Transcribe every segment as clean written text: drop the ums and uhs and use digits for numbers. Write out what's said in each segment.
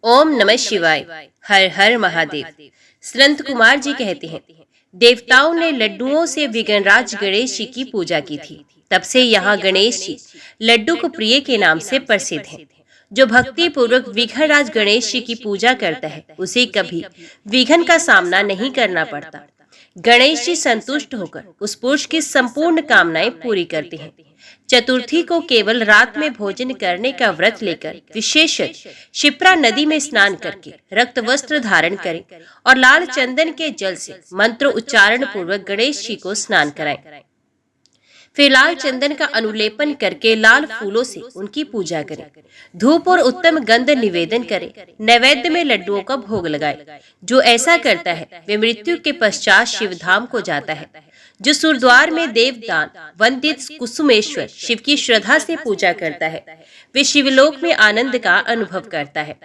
ओम नमः शिवाय। हर हर महादेव। संत कुमार जी कहते हैं, देवताओं ने लड्डुओं से विघ्नराज गणेश जी की पूजा की थी। तब से यहाँ गणेश जी लड्डू को प्रिय के नाम से प्रसिद्ध हैं। जो भक्ति पूर्वक विघ्नराज गणेश जी की पूजा करता है, उसे कभी विघ्न का सामना नहीं करना पड़ता। गणेश जी संतुष्ट होकर उस पुरुष की संपूर्ण कामनाएं पूरी करते हैं। चतुर्थी को केवल रात में भोजन करने का व्रत लेकर विशेषत शिप्रा नदी में स्नान करके रक्त वस्त्र धारण करें और लाल चंदन के जल से मंत्र उच्चारण पूर्वक गणेश जी को स्नान कराएं। फिर लाल चंदन का अनुलेपन करके लाल फूलों से उनकी पूजा करें। धूप और उत्तम गंध निवेदन करें। नैवेद्य में लड्डुओं का भोग लगाए। जो ऐसा करता है वे मृत्यु के पश्चात शिवधाम को जाता है। जो सुरद्वार में देवदान वंदित कुसुमेश्वर शिव की श्रद्धा से पूजा करता है, वे शिवलोक में आनंद का अनुभव करता है।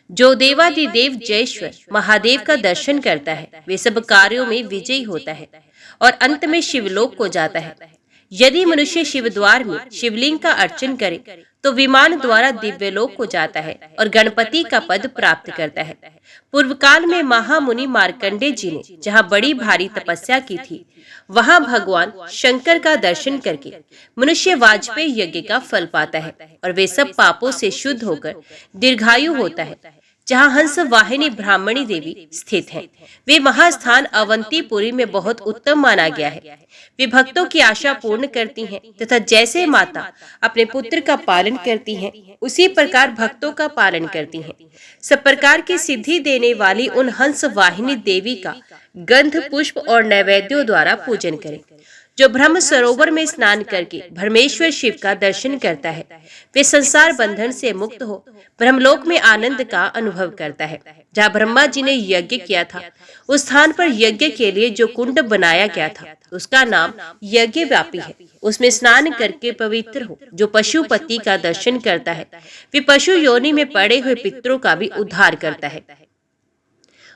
जो देवादिदेव जयेश्वर महादेव का दर्शन करता है, वे सब कार्यों में विजयी होता है और अंत में शिवलोक को जाता है। यदि मनुष्य शिवद्वार में शिवलिंग का अर्चन करे तो विमान द्वारा दिव्यलोक को जाता है और गणपति का पद प्राप्त करता है। पूर्व काल में महामुनि मार्कंडे जी ने जहाँ बड़ी भारी तपस्या की थी, वहाँ भगवान शंकर का दर्शन करके मनुष्य वाजपेयी यज्ञ का फल पाता है और वे सब पापों से शुद्ध होकर दीर्घायु होता है। जहाँ हंस वाहिनी ब्राह्मणी देवी स्थित है, वे महास्थान अवंतीपुरी में बहुत उत्तम माना गया है। वे भक्तों की आशा पूर्ण करती हैं तथा जैसे माता अपने पुत्र का पालन करती हैं, उसी प्रकार भक्तों का पालन करती हैं। सब प्रकार की सिद्धि देने वाली उन हंस वाहिनी देवी का गंध पुष्प और नैवेद्यों द्वारा पूजन करें। जो ब्रह्म सरोवर में स्नान करके ब्रह्मेश्वर शिव का दर्शन करता है, वे संसार बंधन से मुक्त हो ब्रह्मलोक में आनंद का अनुभव करता है। जहाँ ब्रह्मा जी ने यज्ञ किया था, उस स्थान पर यज्ञ के लिए जो कुंड बनाया गया था, उसका नाम यज्ञ व्यापी है। उसमें स्नान करके पवित्र हो जो पशुपति का दर्शन करता है, वे पशु योनि में पड़े हुए पितरों का भी उद्धार करता है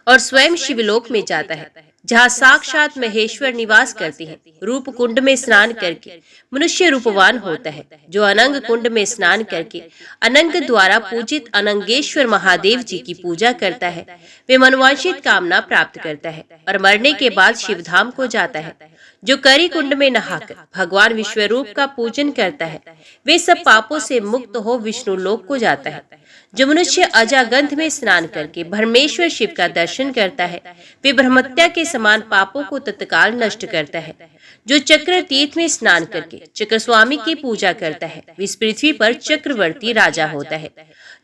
और स्वयं शिवलोक में जाता है, जहाँ साक्षात महेश्वर निवास करते हैं। रूप कुंड में स्नान करके मनुष्य रूपवान होता है। जो अनंग कुंड में स्नान करके अनंग द्वारा पूजित अनंगेश्वर महादेव जी की पूजा करता है, वे मनवांछित कामना प्राप्त करता है और मरने के बाद शिवधाम को जाता है। जो करी कुंड में नहाकर भगवान विश्वरूप का पूजन करता है, वे सब पापों से मुक्त हो विष्णु लोक को जाता है। जो मनुष्य अजागंध में स्नान करके ब्रह्मेश्वर शिव का दर्शन करता है, वे ब्रह्मत्या के समान पापों को तत्काल नष्ट करता है। जो चक्र तीर्थ में स्नान करके चक्र स्वामी की पूजा करता है, वे इस पृथ्वी पर चक्रवर्ती राजा होता है।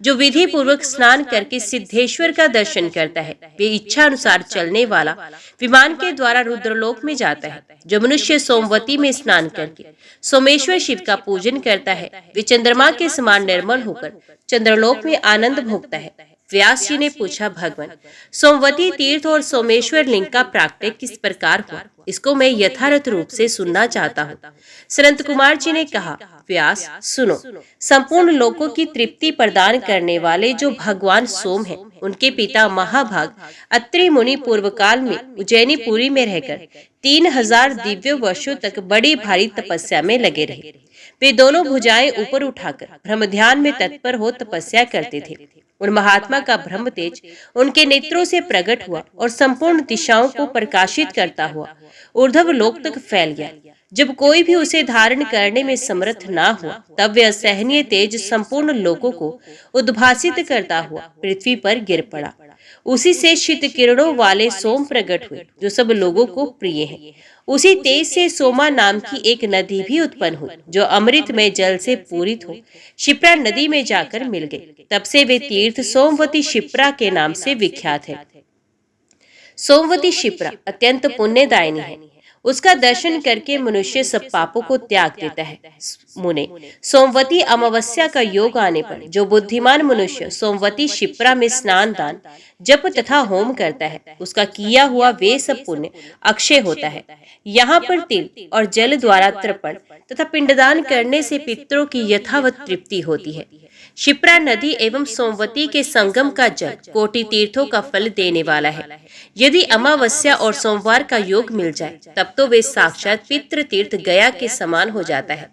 जो विधि पूर्वक स्नान करके सिद्धेश्वर का दर्शन करता है, वे इच्छा अनुसार चलने वाला विमान के द्वारा रुद्रलोक में जाता है। जो मनुष्य सोमवती में स्नान करके सोमेश्वर शिव का पूजन करता है, वे चंद्रमा के समान निर्मल होकर चंद्रलोक में आनंद भोगता है। व्यास जी ने पूछा, भगवान सोमवती तीर्थ और सोमेश्वर लिंग का प्राकट्य किस प्रकार हुआ? इसको मैं यथार्थ रूप से सुनना चाहता हूँ। संत कुमार जी ने कहा, व्यास सुनो, संपूर्ण लोगों की तृप्ति प्रदान करने वाले जो भगवान सोम हैं, उनके पिता महाभाग अत्रि मुनि पूर्व काल में उज्जैनीपुरी में रहकर 3000 दिव्य वर्षों तक बड़ी भारी तपस्या में लगे रहे। वे दोनों भुजाएं ऊपर उठाकर ब्रह्म ध्यान में तत्पर हो तपस्या करते थे। उन महात्मा का ब्रह्म तेज उनके नेत्रों से प्रकट हुआ और संपूर्ण दिशाओं को प्रकाशित करता हुआ ऊर्ध्व लोक तक फैल गया। जब कोई भी उसे धारण करने में समर्थ ना हुआ, तब वे असहनीय तेज संपूर्ण लोकों को उद्भासित करता हुआ पृथ्वी पर गिर पड़ा। उसी से शीत किरणों वाले सोम प्रकट हुए, जो सब लोगों को प्रिय हैं। उसी तेज से सोमा नाम की एक नदी भी उत्पन्न हुई, जो अमृतमय जल से पूरित हो शिप्रा नदी में जाकर मिल गई। तब से वे तीर्थ सोमवती शिप्रा के नाम से विख्यात है। सोमवती शिप्रा अत्यंत पुण्यदायिनी है। उसका दर्शन करके मनुष्य सब पापों को त्याग देता है। मुने, सोमवती अमावस्या का योग आने पर जो बुद्धिमान मनुष्य सोमवती शिप्रा में स्नान दान जप तथा होम करता है, उसका किया हुआ वे सब पुण्य अक्षय होता है। यहाँ पर तिल और जल द्वारा तर्पण तथा पिंडदान करने से पितरों की यथावत तृप्ति होती है। शिप्रा नदी एवं सोमवती के संगम का जल कोटि तीर्थों का फल देने वाला है। यदि अमावस्या और सोमवार का योग मिल जाए, तब तो वे साक्षात पितृ तीर्थ गया के समान हो जाता है।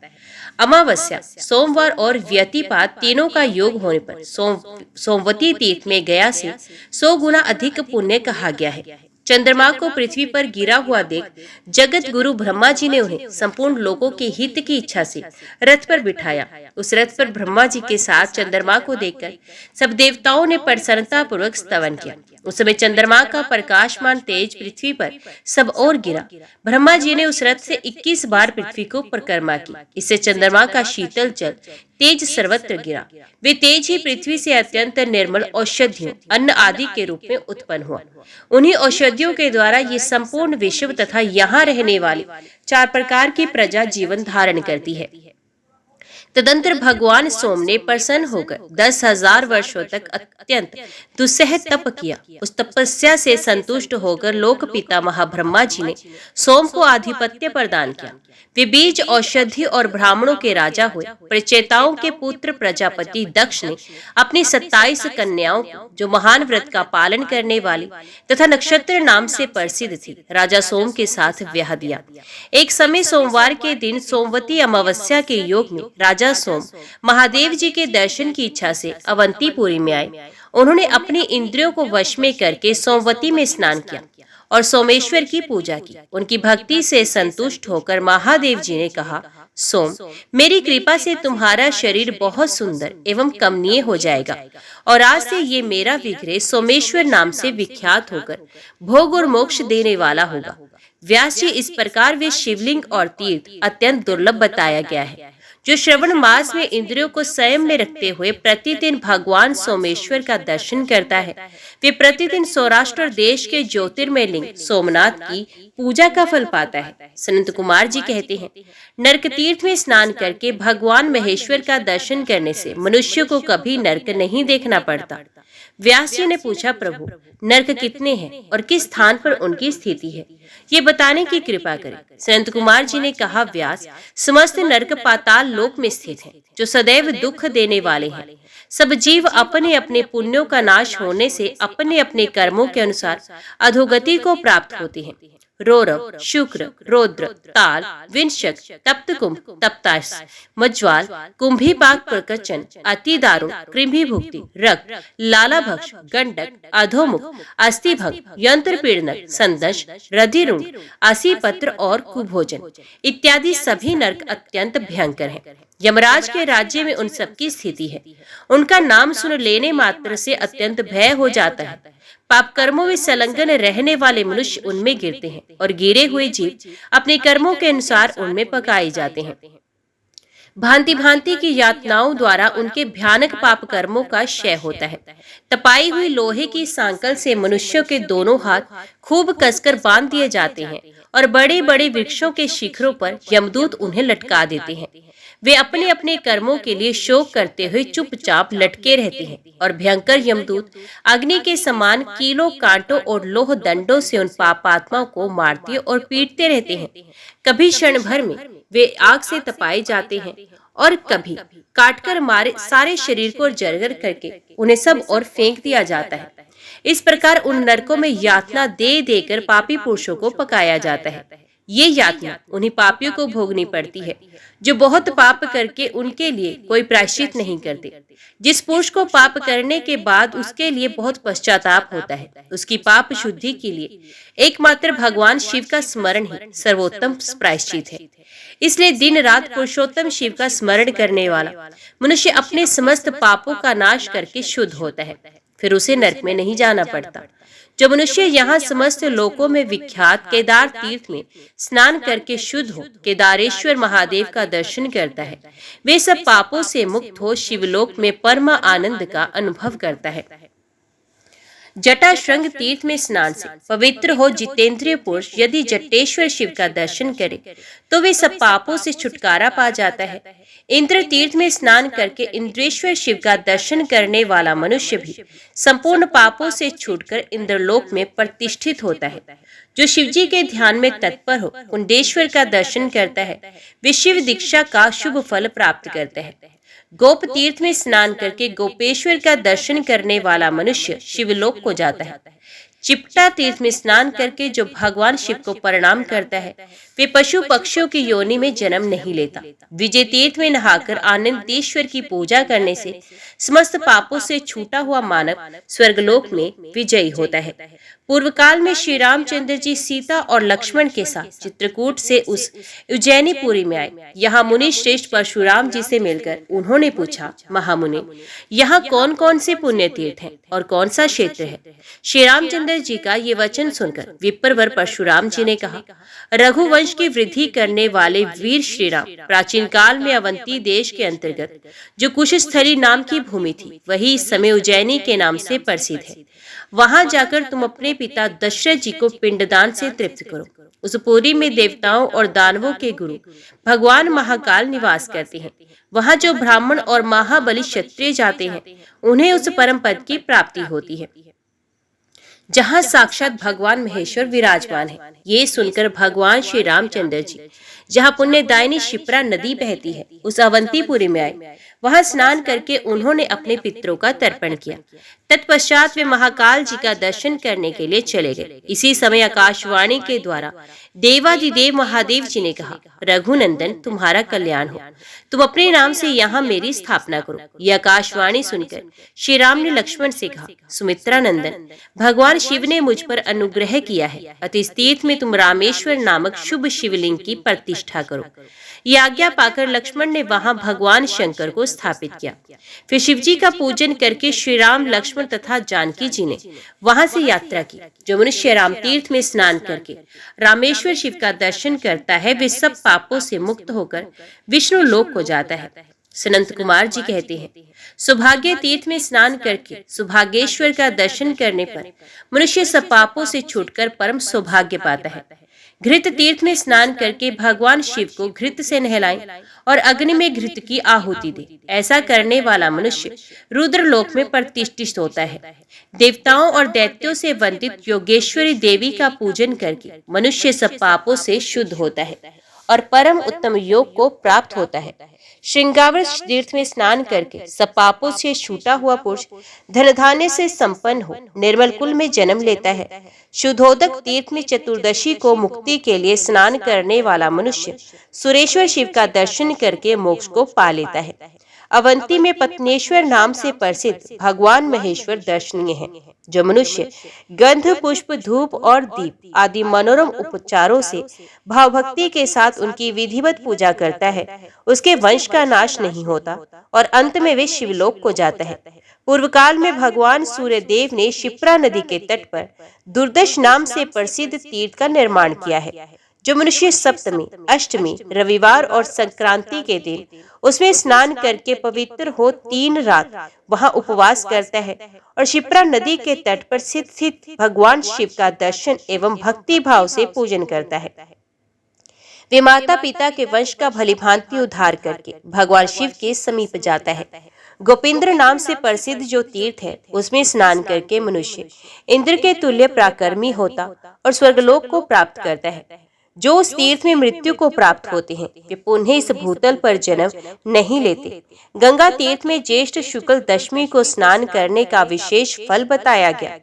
अमावस्या, सोमवार और व्यतिपात तीनों का योग होने पर सोमवती तीर्थ में गया से 100 गुना अधिक पुण्य कहा गया है। चंद्रमा को पृथ्वी पर गिरा हुआ देख जगत गुरु ब्रह्मा जी ने उन्हें संपूर्ण लोगों के हित की इच्छा से रथ पर बिठाया। उस रथ पर ब्रह्मा जी के साथ चंद्रमा को देखकर सब देवताओं ने प्रसन्नता पूर्वक स्तवन किया। उस समय चंद्रमा का प्रकाशमान तेज पृथ्वी पर सब ओर गिरा। ब्रह्मा जी ने उस रथ से 21 बार पृथ्वी को परिक्रमा की। इससे चंद्रमा का शीतल जल तेज सर्वत्र गिरा। वे तेज ही पृथ्वी से अत्यंत निर्मल औषधियों, अन्न आदि के रूप में उत्पन्न हुआ। उन्हीं औषधियों के द्वारा ये संपूर्ण विश्व तथा यहाँ रहने वाली 4 प्रकार की प्रजा जीवन धारण करती है। तदंतर भगवान सोम ने प्रसन्न होकर 10,000 वर्षों तक अत्यंत दुस्सह तप किया। उस तपस्या से संतुष्ट होकर लोक पिता महाब्रह्मा जी ने सोम को आधिपत्य प्रदान किया। वे बीज, औषधि और ब्राह्मणों के राजा हुए। प्रचेताओं के पुत्र प्रजापति दक्ष ने अपनी 27 कन्याओं को, जो महान व्रत का पालन करने वाली तथा नक्षत्र नाम से प्रसिद्ध थी, राजा सोम के साथ ब्याह दिया। एक समय सोमवार के दिन सोमवती अमावस्या के योग में राजा सोम महादेव जी के दर्शन की इच्छा से अवंतीपुरी में आए। उन्होंने अपनी इंद्रियों को वश में करके सोमवती में स्नान किया और सोमेश्वर की पूजा की। उनकी भक्ति से संतुष्ट होकर महादेव जी ने कहा, सोम, मेरी कृपा से तुम्हारा शरीर बहुत सुंदर एवं कमनीय हो जाएगा और आज से ये मेरा विग्रह सोमेश्वर नाम से विख्यात होकर भोग और मोक्ष देने वाला होगा। व्यास जी, इस प्रकार वे शिवलिंग और तीर्थ अत्यंत दुर्लभ बताया गया है, जो श्रवण मास में इंद्रियों को संयम में रखते हुए प्रतिदिन भगवान सोमेश्वर का दर्शन करता है, वे प्रतिदिन सौराष्ट्र देश के ज्योतिर्मय लिंग सोमनाथ की पूजा का फल पाता है। सनत कुमार जी कहते हैं, नरक तीर्थ में स्नान करके भगवान महेश्वर का दर्शन करने से मनुष्य को कभी नरक नहीं देखना पड़ता। व्यास जी ने पूछा, प्रभु, नरक कितने हैं और किस स्थान पर उनकी स्थिति है, ये बताने की कृपा करें। संत कुमार जी ने कहा, व्यास, समस्त नरक पाताल लोक में स्थित हैं, जो सदैव दुख देने वाले हैं। सब जीव अपने अपने पुण्यों का नाश होने से अपने अपने कर्मों के अनुसार अधोगति को प्राप्त होते हैं। रौरव, शुक्र, रौद्र, ताल, विंशक, तप्तकुंभ, तप्तास, मज्वाल, कुंभीपाक, प्रकचन, अति दारुण, कृमिभुक्ति, रक्त, लालाभक्ष, गंडक, अधोमुख, अस्थिभंग, यंत्र पीड़नक, संदर्श, रधिरुण, असीपत्र और कुभोजन इत्यादि सभी नरक अत्यंत भयंकर हैं। यमराज के राज्य में उन सबकी स्थिति है। उनका नाम सुन लेने मात्र से अत्यंत भय हो जाता है। पाप कर्मों में संलग्न रहने वाले मनुष्य उनमें गिरते हैं और गिरे हुए जीव अपने कर्मों के अनुसार उनमें पकाए जाते हैं। भांति भांति की यातनाओं द्वारा उनके भयानक पाप कर्मों का क्षय होता है। तपाई हुई लोहे की सांकल से मनुष्यों के दोनों हाथ खूब कसकर बांध दिए जाते हैं और बड़े बड़े वृक्षों के शिखरों पर यमदूत उन्हें लटका देते हैं। वे अपने अपने कर्मों के लिए शोक करते हुए चुपचाप लटके रहते हैं और भयंकर यमदूत अग्नि के समान कीलों, कांटों और लोह दंडों से उन पापात्माओं को मारते और पीटते रहते हैं। कभी क्षण भर में वे आग से तपाए जाते हैं और कभी काटकर मारे सारे शरीर को जर्जर करके उन्हें सब और फेंक दिया जाता है। इस प्रकार उन नरकों में यातना दे देकर पापी पुरुषों को पकाया जाता है। ये यातना उन्हीं पापियों को भोगनी पड़ती है जो बहुत पाप करके उनके लिए कोई प्रायश्चित नहीं करते। जिस पुरुष को पाप करने के बाद उसके लिए बहुत पश्चाताप होता है, उसकी पाप शुद्धि के लिए एकमात्र भगवान शिव का स्मरण ही सर्वोत्तम प्रायश्चित है। इसलिए दिन रात पुरुषोत्तम शिव का स्मरण करने वाला मनुष्य अपने समस्त पापों का नाश करके शुद्ध होता है, फिर उसे नरक में नहीं जाना पड़ता। जो मनुष्य यहाँ समस्त लोकों में विख्यात केदार तीर्थ में स्नान करके शुद्ध हो केदारेश्वर महादेव का दर्शन करता है, वे सब पापों से मुक्त हो शिवलोक में परम आनंद का अनुभव करता है। जटाश्रंग तीर्थ में स्नान से पवित्र हो जितेंद्रिय पुरुष यदि जटेश्वर शिव का दर्शन करे तो वे सब पापों से छुटकारा पा जाता है। इंद्र तीर्थ में स्नान करके इंद्रेश्वर शिव का दर्शन करने वाला मनुष्य भी संपूर्ण पापों से छूटकर इंद्रलोक में प्रतिष्ठित होता है। जो शिवजी के ध्यान में तत्पर हो कुंडेश्वर का दर्शन करता है, वे शिव दीक्षा का शुभ फल प्राप्त करता है। गोप तीर्थ में स्नान करके गोपेश्वर का दर्शन करने वाला मनुष्य शिवलोक को जाता है। चिपटा तीर्थ में स्नान करके जो भगवान शिव को प्रणाम करता है वे पशु पक्षियों की योनि में जन्म नहीं लेता। विजय तीर्थ में नहाकर आनंदेश्वर की पूजा करने से समस्त पापों से छूटा हुआ मानव स्वर्गलोक में विजयी होता है। पूर्व काल में श्री रामचंद्र जी सीता और लक्ष्मण के साथ चित्रकूट से उस उज्जैनीपुरी में आए। यहाँ मुनि श्रेष्ठ परशुराम जी से मिलकर उन्होंने पूछा, महामुनि, यहाँ कौन कौन से पुण्य तीर्थ हैं और कौन सा क्षेत्र है? श्री रामचंद्र जी का ये वचन सुनकर विप्रवर परशुराम जी ने कहा, रघुवंश की वृद्धि करने वाले वीर श्री राम प्राचीन काल में अवंती देश के अंतर्गत जो कुशस्थली नाम की भूमि थी वही इस समय उज्जैनी के नाम से प्रसिद्ध है। वहां जाकर तुम अपने पिता दशरथ जी को पिंडदान से तृप्त करो। उस पुरी में देवताओं और दानवों के गुरु भगवान महाकाल निवास करते हैं। वहां जो ब्राह्मण और महाबली क्षत्रिय जाते हैं उन्हें उस परम पद की प्राप्ति होती है जहां साक्षात भगवान महेश्वर विराजमान है। ये सुनकर भगवान श्री रामचंद्र जी जहां पुण्यदायिनी शिप्रा नदी बहती है उस अवंतीपुरी में आए। वहां स्नान करके उन्होंने अपने पितरों का तर्पण किया। तत्पश्चात वे महाकाल जी का दर्शन करने के लिए चले गए। इसी समय आकाशवाणी के द्वारा देवादिदेव महादेव जी ने कहा, रघुनंदन, तुम्हारा कल्याण हो, तुम अपने नाम से यहाँ मेरी स्थापना करो। यह आकाशवाणी सुनकर श्री राम ने लक्ष्मण से कहा, सुमित्रा नंदन, भगवान शिव ने मुझ पर अनुग्रह किया है, अतः इस तीर्थ में तुम रामेश्वर नामक शुभ शिवलिंग की प्रतिष्ठा करो। यह आज्ञा पाकर लक्ष्मण ने वहां भगवान शंकर को स्थापित किया। फिर शिवजी का पूजन करके श्री राम, लक्ष्मण तथा जानकी जी ने वहां से यात्रा की। जो मनुष्य राम तीर्थ में स्नान करके रामेश्वर शिव का दर्शन करता है वे सब पापों से मुक्त होकर विष्णु लोक को जाता है। सनंत कुमार जी कहते हैं, सौभाग्य तीर्थ में स्नान करके सौभाग्येश्वर का दर्शन करने पर मनुष्य सब पापों से छूटकर परम सौभाग्य पाता है। घृत तीर्थ में स्नान करके भगवान शिव को घृत से नहलाएं और अग्नि में घृत की आहुति दे। ऐसा करने वाला मनुष्य रुद्रलोक में प्रतिष्ठित होता है। देवताओं और दैत्यों से वंदित योगेश्वरी देवी का पूजन करके मनुष्य सब पापों से शुद्ध होता है और परम उत्तम योग को प्राप्त होता है। श्रृंगावर तीर्थ में स्नान करके सब पापों से छूटा हुआ पुरुष धन धान्य से संपन्न हो निर्मल कुल में जन्म लेता है। शुद्धोदक तीर्थ में चतुर्दशी को मुक्ति के लिए स्नान करने वाला मनुष्य सुरेश्वर शिव का दर्शन करके मोक्ष को पा लेता है। अवंती में पत्नेश्वर नाम से प्रसिद्ध भगवान महेश्वर दर्शनीय है। जो मनुष्य गंध, पुष्प, धूप और दीप आदि मनोरम उपचारों से भावभक्ति के साथ उनकी विधिवत पूजा करता है उसके वंश का नाश नहीं होता और अंत में वे शिवलोक को जाता है। पूर्व काल में भगवान सूर्य देव ने शिप्रा नदी के तट पर दुर्दश नाम से प्रसिद्ध तीर्थ का निर्माण किया है। जो मनुष्य सप्तमी, अष्टमी, रविवार और संक्रांति के दिन उसमें स्नान करके पवित्र हो 3 रात वहां उपवास करता है और शिप्रा नदी के तट पर स्थित भगवान शिव का दर्शन एवं भक्ति भाव से पूजन करता है वे माता पिता के वंश का भलीभांति उद्धार करके भगवान शिव के समीप जाता है। गोपिंद्र नाम से प्रसिद्ध जो तीर्थ है उसमें स्नान करके मनुष्य इंद्र के तुल्य पराक्रमी होता और स्वर्गलोक को प्राप्त करता है। जो उस तीर्थ में मृत्यु को प्राप्त होते हैं वे पुनः इस भूतल पर जन्म नहीं लेते। गंगा तीर्थ में ज्येष्ठ शुक्ल दशमी को स्नान करने का विशेष फल बताया गया।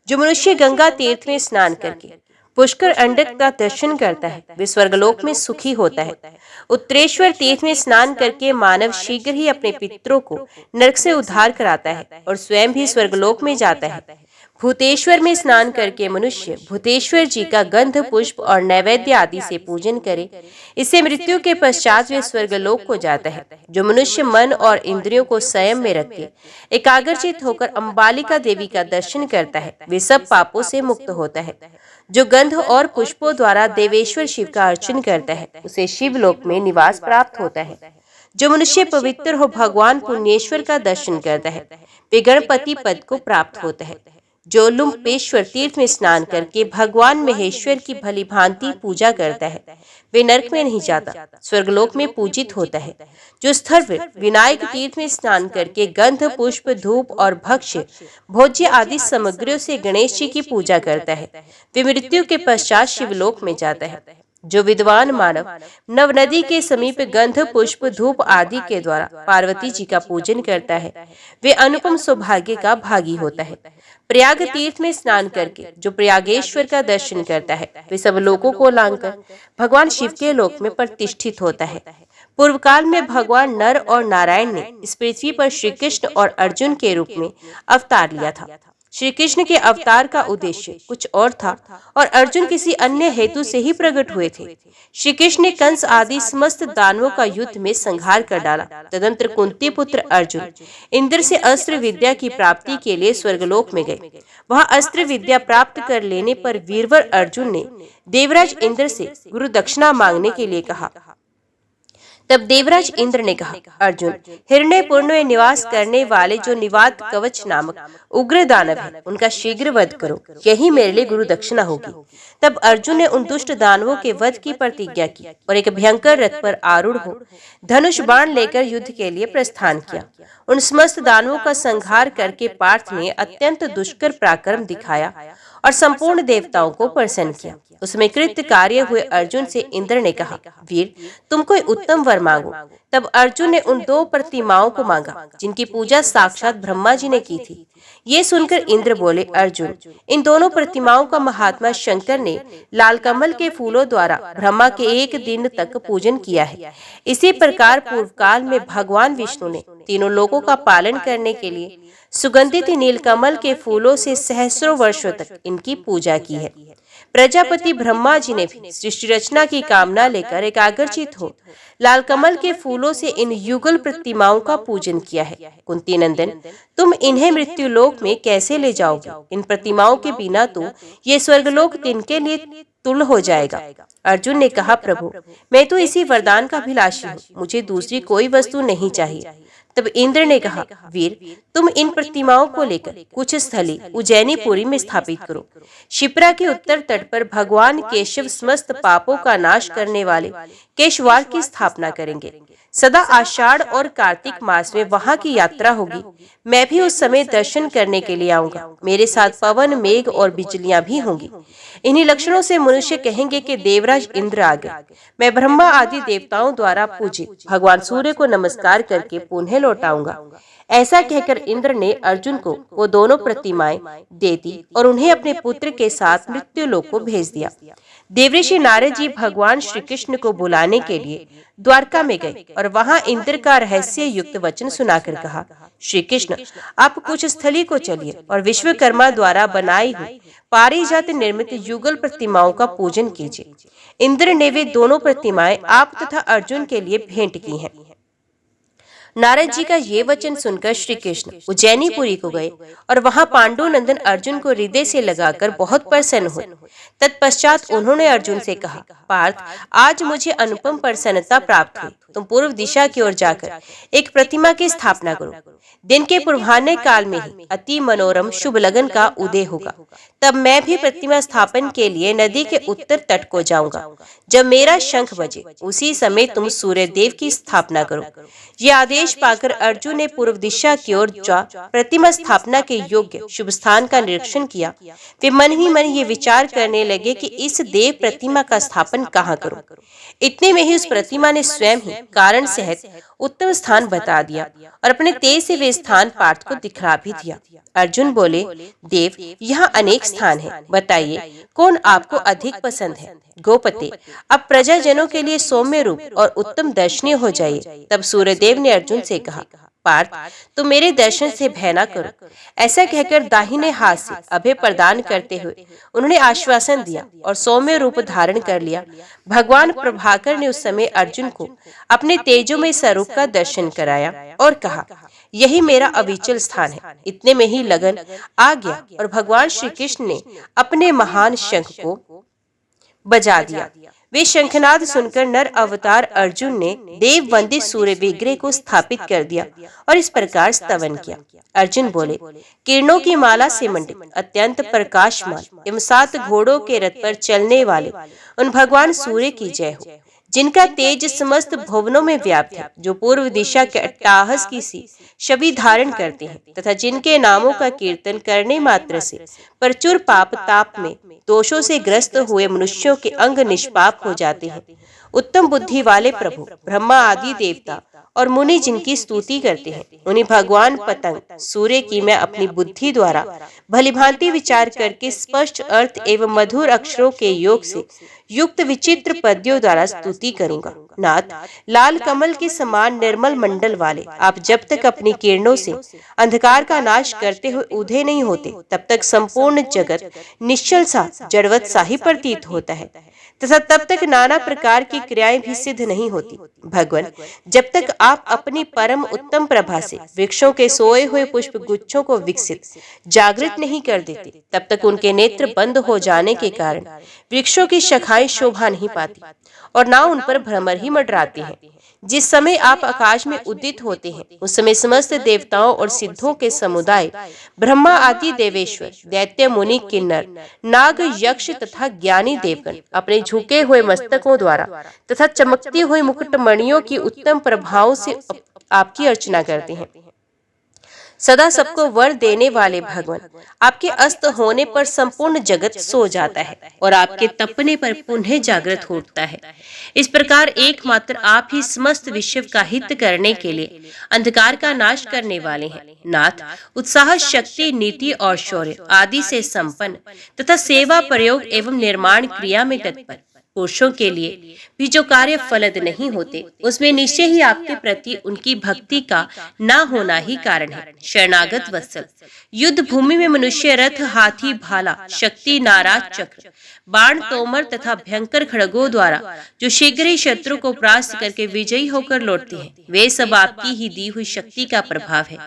जो मनुष्य गंगा तीर्थ में स्नान करके पुष्कर अंडक का दर्शन करता है वे स्वर्गलोक में सुखी होता है। उत्तरेश्वर तीर्थ में स्नान करके मानव शीघ्र ही अपने पितरों को नरक से उद्धार कराता है और स्वयं भी स्वर्गलोक में जाता है। भूतेश्वर में स्नान करके मनुष्य भूतेश्वर जी का गंध, पुष्प और नैवेद्य आदि से पूजन करे। इससे मृत्यु के पश्चात वे स्वर्गलोक को जाता है। जो मनुष्य मन और इंद्रियों को संयम में रख के एकाग्रचित होकर अम्बालिका देवी का दर्शन करता है वे सब पापों से मुक्त होता है। जो गंध और पुष्पों द्वारा देवेश्वर शिव का अर्चन करता है उसे शिवलोक में निवास प्राप्त होता है। जो मनुष्य पवित्र हो भगवान पुण्येश्वर का दर्शन करता है वे गणपति पद को प्राप्त होता है। जो लुम्पेश्वर तीर्थ में स्नान करके भगवान महेश्वर की भली भांति पूजा करता है वे नरक में नहीं जाता, स्वर्गलोक में पूजित होता है। जो स्थर विनायक तीर्थ में स्नान करके गंध, पुष्प, धूप और भक्ष्य भोज्य आदि सामग्रियों से गणेश जी की पूजा करता है वे मृत्यु के पश्चात शिवलोक में जाता है। जो विद्वान मानव नव नदी के समीप गंध पुष्प धूप आदि के द्वारा पार्वती जी का पूजन करता है, वे अनुपम सौभाग्य का भागी होता है। प्रयाग तीर्थ में स्नान करके जो प्रयागेश्वर का दर्शन करता है, वे सब लोगों को लांघकर भगवान शिव के लोक में प्रतिष्ठित होता है। पूर्व काल में भगवान नर और नारायण ने इस पृथ्वी पर श्री कृष्ण और अर्जुन के रूप में अवतार लिया था। श्री कृष्ण के अवतार का उद्देश्य कुछ और था और अर्जुन किसी अन्य हेतु से ही प्रकट हुए थे। श्री कृष्ण ने कंस आदि समस्त दानवों का युद्ध में संहार कर डाला। तदंतर कुंती पुत्र अर्जुन इंद्र से अस्त्र विद्या की प्राप्ति के लिए स्वर्गलोक में गए। वहां अस्त्र विद्या प्राप्त कर लेने पर वीरवर अर्जुन ने देवराज इंद्र से गुरु दक्षिणा मांगने के लिए कहा। तब देवराज इंद्र ने कहा, अर्जुन, हिरण्यपुर में निवास करने वाले जो निवात कवच नामक उग्र दानव है, उनका शीघ्र वध करो, यही मेरे लिए गुरु दक्षिणा होगी। तब अर्जुन ने उन दुष्ट दानवों के वध की प्रतिज्ञा की और एक भयंकर रथ पर आरूढ़ हो धनुष बाण लेकर युद्ध के लिए प्रस्थान किया। उन समस्त दानवों का संहार करके पार्थ ने अत्यंत दुष्कर पराक्रम दिखाया और संपूर्ण देवताओं को प्रसन्न किया। उसमें कृत्य कार्य हुए अर्जुन से इंद्र ने कहा, वीर, तुम कोई उत्तम वर मांगो। तब अर्जुन ने उन दो प्रतिमाओं को मांगा जिनकी पूजा साक्षात ब्रह्मा जी ने की थी। ये सुनकर इंद्र बोले, अर्जुन, इन दोनों प्रतिमाओं का महात्मा शंकर ने लाल कमल के फूलों द्वारा ब्रह्मा के एक दिन तक पूजन किया है। इसी प्रकार पूर्व काल में भगवान विष्णु ने तीनों लोकों का पालन करने के लिए सुगंधित नीलकमल के फूलों से सहस्रों वर्षों तक इनकी पूजा की है। प्रजापति ब्रह्मा जी ने भी सृष्टि रचना की कामना लेकर एकाग्रचित हो लाल कमल के फूलों से इन युगल प्रतिमाओं का पूजन किया है। कुंती नंदन, तुम इन्हें मृत्यु लोक में कैसे ले जाओगे? इन प्रतिमाओं के बिना तो ये स्वर्गलोक तिनके लिए तुल हो जाएगा। अर्जुन ने कहा, प्रभु, मैं तो इसी वरदान का अभिलाषी हूँ, मुझे दूसरी कोई वस्तु नहीं चाहिए। तब इंद्र ने कहा, वीर, तुम इन प्रतिमाओं को लेकर कुछ स्थली उज्जैनीपुरी में स्थापित करो। शिप्रा के उत्तर तट पर भगवान केशव समस्त पापों का नाश करने वाले केशवाड़ की स्थापना करेंगे। सदा आषाढ़ और कार्तिक मास में वहां की यात्रा होगी। मैं भी उस समय दर्शन करने के लिए आऊंगा। मेरे साथ पवन, मेघ और बिजलियां भी होंगी। इन्हीं लक्षणों से मनुष्य कहेंगे कि देवराज इंद्र आ गए। मैं ब्रह्मा आदि देवताओं द्वारा पूजित भगवान सूर्य को नमस्कार करके पुनः लौटाऊंगा। ऐसा कहकर इंद्र ने अर्जुन को वो दोनों प्रतिमाएं दे दी और उन्हें अपने पुत्र के साथ मृत्यु लोक को भेज दिया। देवऋषि नारद जी भगवान श्री कृष्ण को बुलाने के लिए द्वारका में गए और वहां इंद्र का रहस्य युक्त वचन सुनाकर कहा, श्री कृष्ण, आप कुछ स्थली को चलिए और विश्वकर्मा द्वारा बनाई हुई पारिजात निर्मित युगल प्रतिमाओं का पूजन कीजिए। इंद्र ने वे दोनों प्रतिमाएं आप तथा अर्जुन के लिए भेंट की हैं। नारद जी का ये वचन सुनकर श्री कृष्ण उज्जैनीपुरी को गए और वहां पांडु नंदन अर्जुन को हृदय से लगाकर बहुत प्रसन्न हुए। तत्पश्चात उन्होंने अर्जुन से कहा, पार्थ, आज मुझे अनुपम प्रसन्नता प्राप्त हुई। तुम पूर्व दिशा की ओर जाकर एक प्रतिमा की स्थापना करो। दिन के पूर्वाह्न काल में ही अति मनोरम शुभ लगन का उदय होगा। तब मैं भी प्रतिमा स्थापन के लिए नदी के उत्तर तट को जाऊंगा। जब मेरा शंख बजे उसी समय तुम सूर्य देव की स्थापना करो। ये आदेश पाकर अर्जुन ने पूर्व दिशा की ओर जा प्रतिमा स्थापना के योग्य शुभ स्थान का निरीक्षण किया। वे मन ही मन ये विचार करने लगे कि इस देव प्रतिमा का स्थापन कहाँ करूं। इतने में ही उस प्रतिमा ने स्वयं ही कारण सहित उत्तम स्थान बता दिया और अपने तेज से वे स्थान पार्थ को दिखला भी दिया। अर्जुन बोले, देव, यहाँ अनेक स्थान हैं, बताइए कौन आपको अधिक पसंद है। गोपते, अब प्रजाजनों के लिए सौम्य रूप और उत्तम दर्शनीय हो जाइए। तब सूर्यदेव ने अर्जुन से कहा, पार्थ, तुम मेरे दर्शन से भय न करो। ऐसा कहकर दाहिने हाथ से अभय प्रदान करते हुए उन्होंने आश्वासन दिया और सौम्य रूप धारण कर लिया। भगवान प्रभाकर ने उस समय अर्जुन को अपने तेजोमय स्वरूप का दर्शन कराया और कहा, यही मेरा अविचल स्थान है। इतने में ही लगन आ गया और भगवान श्री कृष्ण ने अपने महान शंख को बजा दिया। वे शंखनाद सुनकर नर अवतार अर्जुन ने देव वंदित सूर्य विग्रह को स्थापित कर दिया और इस प्रकार स्तवन किया। अर्जुन बोले, किरणों की माला से मंडित अत्यंत प्रकाशमान एवं 7 घोड़ों के रथ पर चलने वाले उन भगवान सूर्य की जय हो, जिनका तेज समस्त भुवनों में व्याप्त है, जो पूर्व दिशा के अट्टाहस की सी छवि धारण करते हैं तथा जिनके नामों का कीर्तन करने मात्र से प्रचुर पाप ताप में दोषों से ग्रस्त हुए मनुष्यों के अंग निष्पाप हो जाते हैं। उत्तम बुद्धि वाले प्रभु ब्रह्मा आदि देवता और मुनि जिनकी स्तुति करते हैं, उन्हीं भगवान पतंग सूर्य की मैं अपनी बुद्धि द्वारा भलीभांति विचार करके स्पष्ट अर्थ एवं मधुर अक्षरों के योग से युक्त विचित्र पद्यों द्वारा स्तुति करूंगा। नाथ, लाल कमल के समान निर्मल मंडल वाले आप जब तक अपनी किरणों से अंधकार का नाश करते हुए उदय नहीं होते, तब तक संपूर्ण जगत निश्चल सा जड़वत सा ही प्रतीत होता है तथा तब तक नाना प्रकार की क्रियाएं भी सिद्ध नहीं होती। भगवान, जब तक आप अपनी परम उत्तम प्रभा से वृक्षों के सोए हुए पुष्प गुच्छों को विकसित जागृत नहीं कर देते, तब तक उनके नेत्र बंद हो जाने के कारण वृक्षों की शाखाएं शोभा नहीं पाती और ना उन पर भ्रमर ही मंडराते हैं। जिस समय आप आकाश में उदित होते हैं, उस समय समस्त देवताओं और सिद्धों के समुदाय, ब्रह्मा आदि देवेश्वर, दैत्य मुनि किन्नर, नाग यक्ष तथा ज्ञानी देवगण अपने झुके हुए मस्तकों द्वारा तथा चमकती हुई मुकुटमणियों की उत्तम प्रभावों से आपकी अर्चना करते हैं। सदा सबको वर देने वाले भगवान, आपके अस्त होने पर संपूर्ण जगत सो जाता है और आपके तपने पर पुनः जागृत होता है। इस प्रकार एकमात्र आप ही समस्त विश्व का हित करने के लिए अंधकार का नाश करने वाले हैं। नाथ, उत्साह, शक्ति, नीति और शौर्य आदि से संपन्न तथा सेवा, प्रयोग एवं निर्माण क्रिया में तत्पर पुरुषों के लिए भी जो कार्य फलद नहीं होते, उसमें निश्चय ही आपके प्रति उनकी भक्ति का न होना ही कारण है। शरणागत वत्सल, युद्ध भूमि में मनुष्य रथ, हाथी, भाला, शक्ति, नाराज चक्र, बाण, तोमर तथा भयंकर खड़गों द्वारा जो शीघ्र ही शत्रु को परास्त करके विजयी होकर लौटते हैं, वे सब आपकी ही दी हुई शक्ति का प्रभाव है।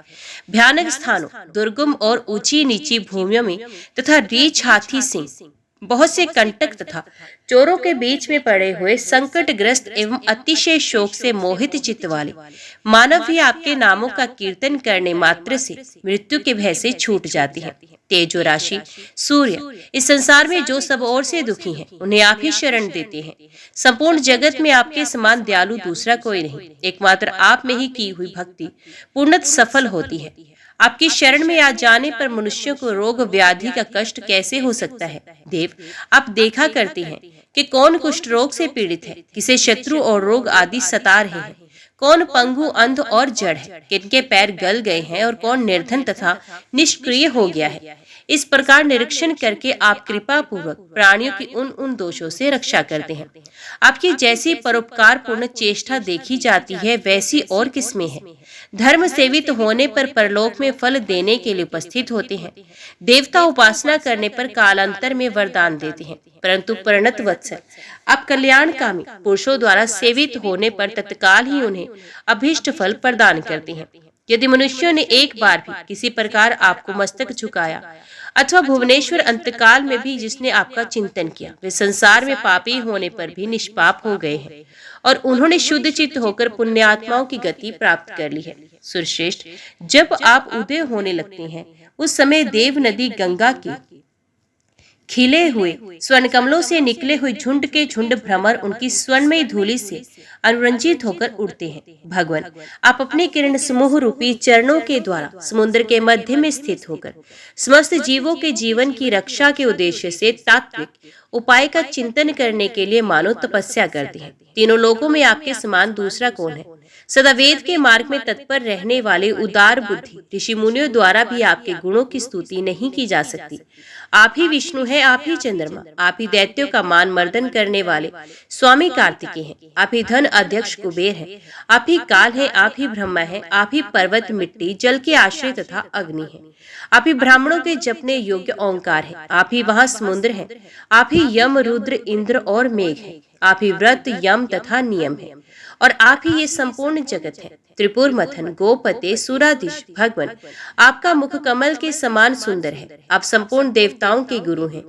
भयानक स्थानों, दुर्गम और ऊंची नीची भूमियों में तथा रीछ, हाथी, सिंह, बहुत से कंटक तथा चोरों के बीच में पड़े हुए संकटग्रस्त एवं अतिशय शोक से मोहित चित्त वाले मानव भी आपके नामों का कीर्तन करने मात्र से मृत्यु के भय से छूट जाती है। तेजो राशि सूर्य, इस संसार में जो सब ओर से दुखी हैं, उन्हें आप ही शरण देते हैं। संपूर्ण जगत में आपके समान दयालु दूसरा कोई नहीं। एकमात्र आप में ही की हुई भक्ति पूर्णतः सफल होती है। आपकी शरण में आ जाने पर मनुष्यों को रोग व्याधि का कष्ट कैसे हो सकता है। देव, आप देखा करते हैं कि कौन कुष्ठ रोग से पीड़ित है, किसे शत्रु और रोग आदि सता रहे हैं, कौन पंगु, अंध और जड़ है, किनके पैर गल गए हैं और कौन निर्धन तथा निष्क्रिय हो गया है। इस प्रकार निरीक्षण करके आप कृपा पूर्वक प्राणियों की उन दोषों से रक्षा करते हैं। आपकी जैसी परोपकार पूर्ण चेष्टा देखी जाती है, वैसी और किसमें है। धर्म सेवित होने पर परलोक में फल देने के लिए उपस्थित होते हैं। देवता उपासना करने पर कालांतर में वरदान देते हैं, परंतु प्रणत वत्सल, आप कल्याणकामी पुरुषों द्वारा सेवित होने पर तत्काल ही उन्हें अभीष्ट फल प्रदान करते हैं। यदि मनुष्यों ने एक बार भी किसी प्रकार आपको मस्तक झुकाया अथवा भुवनेश्वर अंतकाल में भी जिसने आपका चिंतन किया, वे संसार में पापी होने पर भी निष्पाप हो गए हैं और उन्होंने शुद्ध चित्त होकर पुण्यात्माओं की गति प्राप्त कर ली है। सुरश्रेष्ठ, जब आप उदय होने लगते हैं, उस समय देव नदी गंगा की खिले हुए स्वर्ण कमलों से निकले हुए झुंड के झुंड भ्रमर उनकी स्वर्णमयी धूलि से अनुरंजित होकर उड़ते हैं। भगवान, आप अपने किरण समूह रूपी चरणों के द्वारा समुद्र के मध्य में स्थित होकर समस्त जीवों के जीवन की रक्षा के उद्देश्य से तात्विक उपाय का चिंतन करने के लिए मानो तपस्या करते हैं। तीनों लोकों में आपके समान दूसरा कौन है। सदा वेद के मार्ग में तत्पर रहने वाले उदार बुद्धि ऋषि मुनियों द्वारा भी आपके गुणों की स्तुति नहीं की जा सकती। आप ही विष्णु हैं, आप ही चंद्रमा, आप ही दैत्यों का मान मर्दन करने वाले स्वामी कार्तिकेय हैं, आप ही धन अध्यक्ष कुबेर हैं, आप ही काल हैं, आप ही ब्रह्मा हैं, आप ही पर्वत, मिट्टी, जल के आश्रय तथा अग्नि हैं, आप ही ब्राह्मणों के जपने योग्य ओंकार है, आप ही वहां समुद्र है, आप ही यम, रुद्र, इंद्र और मेघ है, आप ही व्रत, यम तथा नियम है और आप ही ये संपूर्ण जगत है। त्रिपुर मथन, गोपते, सुराधीश भगवान, आपका मुख कमल के समान सुंदर है। आप संपूर्ण देवताओं के गुरु हैं।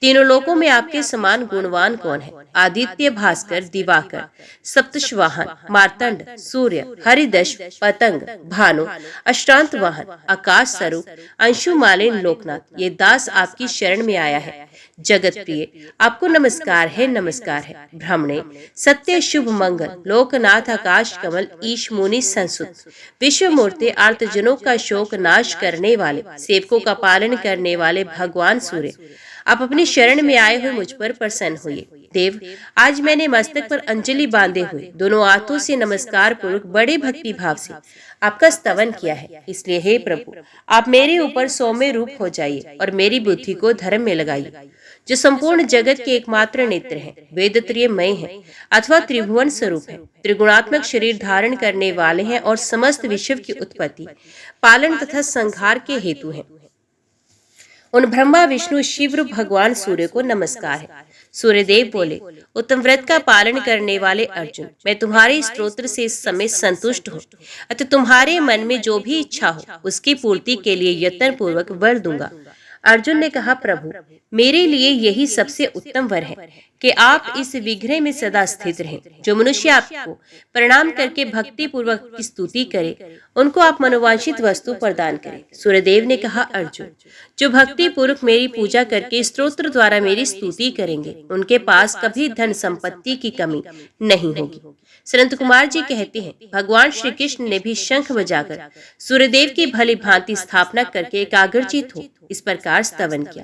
तीनों लोकों में आपके समान गुणवान कौन है? आदित्य, भास्कर, दिवाकर, सप्तश्वाहन, मार्तंड, सूर्य, हरिदश, पतंग, भानु, अष्टांत वाहन, आकाश स्वरूप, अंशुमालिन लोकनाथ, ये दास आपकी शरण में आया है। जगत प्रिय, आपको नमस्कार है, नमस्कार है। ब्राह्मणे, सत्य, शुभ, मंगल, लोकनाथ, आकाश कमल, ईश मुनि संसुत, विश्व मूर्ति, आर्तजनों का शोक नाश करने वाले, सेवकों का पालन करने वाले भगवान सूर्य, आप अपनी शरण में आए हुए मुझ पर प्रसन्न हुए। देव, आज मैंने मस्तक पर अंजलि बांधे हुए दोनों हाथों से नमस्कार पूर्वक बड़े भक्ति भाव से आपका स्तवन किया है। इसलिए हे प्रभु, आप मेरे ऊपर सौम्य रूप हो जाइए और मेरी बुद्धि को धर्म में लगाइए। जो संपूर्ण जगत के एकमात्र नेत्र हैं, वेद त्रयमय हैं अथवा त्रिभुवन स्वरूप हैं, त्रिगुणात्मक शरीर धारण करने वाले हैं और समस्त विश्व की उत्पत्ति, पालन तथा संहार के हेतु हैं, उन ब्रह्मा, विष्णु, शिव भगवान सूर्य को नमस्कार है। सूर्यदेव बोले, उत्तम व्रत का पालन करने वाले अर्जुन, मैं तुम्हारे स्तोत्र से इस समय संतुष्ट हूँ, अतः तुम्हारे मन में जो भी इच्छा हो उसकी पूर्ति के लिए यत्न पूर्वक वर दूंगा। अर्जुन ने कहा, प्रभु, मेरे लिए यही सबसे उत्तम वर है कि आप इस विग्रह में सदा स्थित रहें। जो मनुष्य आपको प्रणाम करके भक्ति पूर्वक की स्तुति करे, उनको आप मनोवांछित वस्तु प्रदान करें। सूर्यदेव ने कहा, अर्जुन, जो भक्ति पूर्वक मेरी पूजा करके स्तोत्र द्वारा मेरी स्तुति करेंगे, उनके पास कभी धन संपत्ति की कमी नहीं होगी। संत कुमार जी कहते हैं, भगवान श्री कृष्ण ने भी शंख बजाकर सूर्यदेव की भली भांति स्थापना करके एकाग्रचित हो इस प्रकार स्तवन किया।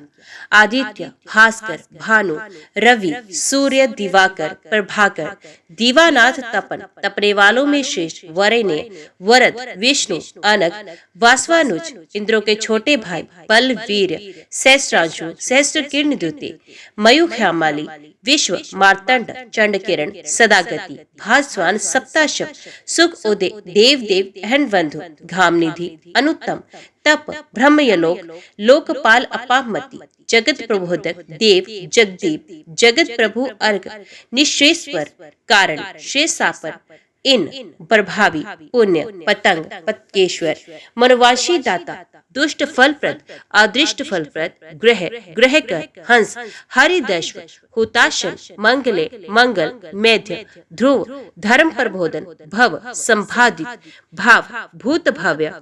आदित्य, भास्कर, भानु, रवि, सूर्य, दिवाकर, प्रभाकर, दीवानाथ, तपन, तपने वालों में श्रेष्ठ, वरेण्य, वरद, विष्णु, अनक, वासवानुज, इंद्रों के छोटे भाई, बल, वीर, सहस्रांशु, सहस्त्र किरण द्युति, मयूख्यामाली, विश्व, मार्तंड, चंडकिरण, सदागति, भास्वान, सप्ताशव, सुख उदय, देव देव, अहन बंधु, घामनिधि, अनुत्तम, तप, ब्रह्मयलोक, लोकपाल, अपामति, जगत प्रबोधक, देव, जगदीप, जगत प्रभु, अर्घ, निश्रेश्वर, कारण, शेषापर, इन, प्रभावी, पुण्य, पतंग, पतकेश्वर, मनवाशी दाता, दुष्ट फलप्रद, अदृष्ट फलप्रद, ग्रह, ग्रहकर, हंस, हरिदश्व, हुताशन, मंगले, मंगल, मेध्य, ध्रुव, धर्म प्रबोधन, भव, संभादित, भाव, भूत भव्य,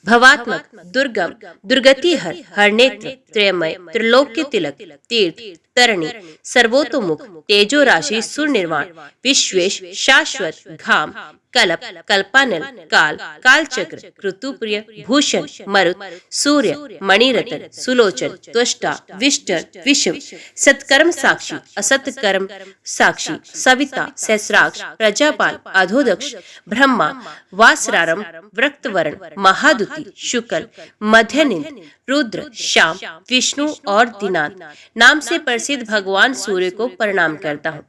भवात्मक, दुर्गम, दुर्गतिहर, हरनेत्र, त्रयमय, त्रिलोक्य तिलक, तीर्थ, तरणी, सर्वोतोमुख, तेजो राशि, सुर निर्वाण, विश्वेश, शाश्वत, घाम, कल्प, कल्पानल, काल, कालचक्र, ऋतुप्रिय, भूषण, मरुत, सूर्य, मणिरतन, सुलोचन, त्वष्टा, विष्टर, विश्व, सत्कर्म साक्षी, असत्कर्म साक्षी, सविता, सहस्राक्ष, प्रजापाल, अधोदक्ष, ब्रह्मा, वासरारम, वृक्तवर्ण, महादुति, शुक्ल, मध्यनिंद, रुद्र, श्याम, विष्णु और दिनाथ नाम से प्रसिद्ध भगवान सूर्य को प्रणाम करता हूँ।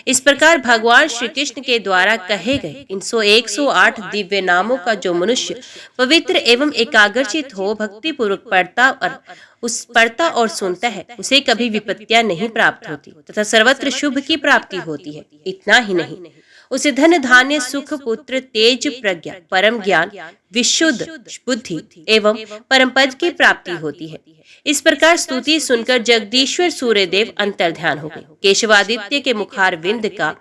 इस प्रकार भगवान श्री कृष्ण के द्वारा कहे गए इन 108 दिव्य नामों का जो मनुष्य पवित्र एवं एकाग्रचित हो भक्ति पूर्वक पढ़ता और सुनता है, उसे कभी विपत्तियां नहीं प्राप्त होती तथा सर्वत्र शुभ की प्राप्ति होती है। इतना ही नहीं, उसे धन, धान्य, सुख, पुत्र, तेज, प्रज्ञा, परम ज्ञान, विशुद्ध बुद्धि एवं परम पद की प्राप्ति होती है। इस प्रकार स्तुति सुनकर जगदीश्वर सूर्यदेव अंतर्ध्यान हो गए। केशवादित्य के मुखार विंद का